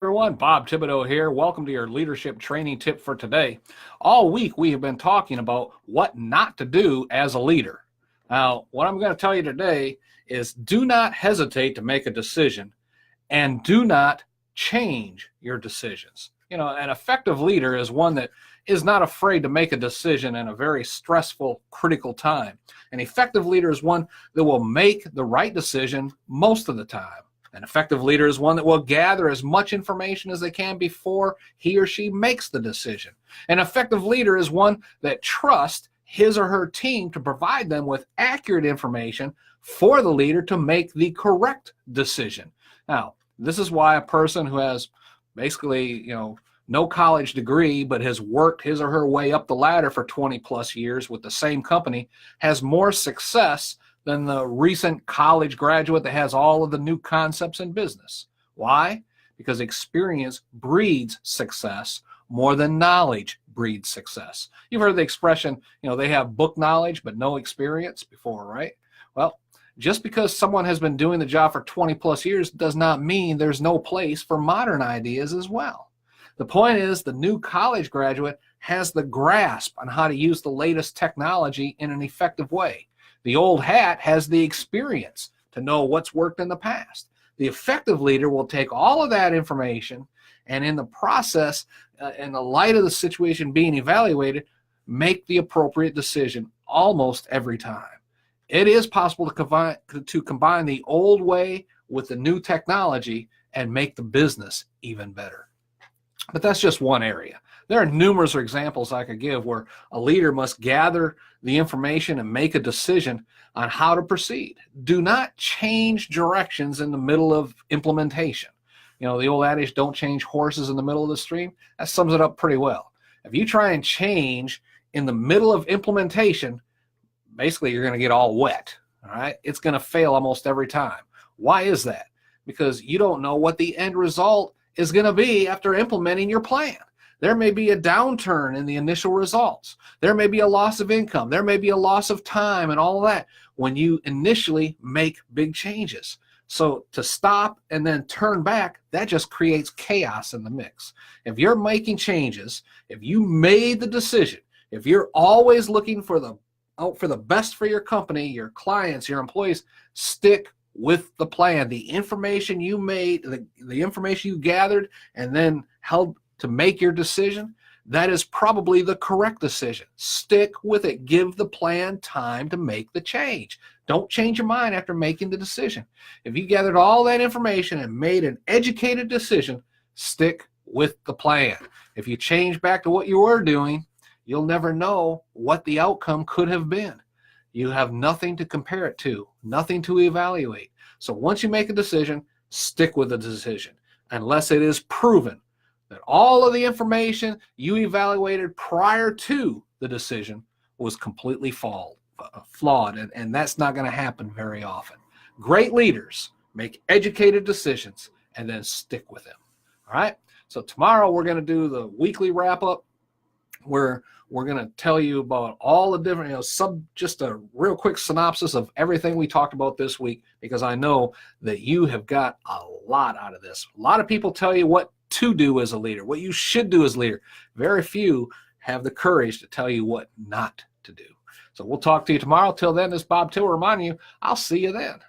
Everyone, Bob Thibodeau here. Welcome to your leadership training tip for today. All week we have been talking about what not to do as a leader. Now, what I'm going to tell you today is do not hesitate to make a decision and do not change your decisions. An effective leader is one that is not afraid to make a decision in a very stressful, critical time. An effective leader is one that will make the right decision most of the time. An effective leader is one that will gather as much information as they can before he or she makes the decision. An effective leader is one that trusts his or her team to provide them with accurate information for the leader to make the correct decision. Now, this is why a person who has basically, no college degree but has worked his or her way up the ladder for 20 plus years with the same company has more success than the recent college graduate that has all of the new concepts in business. Why? Because experience breeds success more than knowledge breeds success. You've heard the expression, they have book knowledge but no experience before, right? Well, just because someone has been doing the job for 20 plus years does not mean there's no place for modern ideas as well. The point is the new college graduate has the grasp on how to use the latest technology in an effective way. The old hat has the experience to know what's worked in the past. The effective leader will take all of that information and in the process, in the light of the situation being evaluated, make the appropriate decision almost every time. It is possible to combine the old way with the new technology and make the business even better. But that's just one area. There are numerous examples I could give where a leader must gather the information and make a decision on how to proceed. Do not change directions in the middle of implementation. The old adage, don't change horses in the middle of the stream, that sums it up pretty well. If you try and change in the middle of implementation, basically you're going to get all wet, all right? It's going to fail almost every time. Why is that? Because you don't know what the end result is going to be after implementing your plan. There may be a downturn in the initial results. There may be a loss of income. There may be a loss of time and all of that when you initially make big changes. So to stop and then turn back, that just creates chaos in the mix. If you're making changes, if you made the decision, if you're always looking for the best for your company, your clients, your employees, stick with the plan. The information you made, the information you gathered and then held to make your decision, that is probably the correct decision. Stick with it. Give the plan time to make the change. Don't change your mind after making the decision. If you gathered all that information and made an educated decision, stick with the plan. If you change back to what you were doing, you'll never know what the outcome could have been. You have nothing to compare it to, nothing to evaluate. So once you make a decision, stick with the decision, unless it is proven that all of the information you evaluated prior to the decision was completely flawed, and that's not going to happen very often. Great leaders make educated decisions and then stick with them. All right? So tomorrow we're going to do the weekly wrap-up where we're going to tell you about all the different, just a real quick synopsis of everything we talked about this week, because I know that you have got a lot out of this. A lot of people tell you what to do as a leader, what you should do as a leader. Very few have the courage to tell you what not to do. So we'll talk to you tomorrow. Till then, this is Bob Till reminding you, I'll see you then.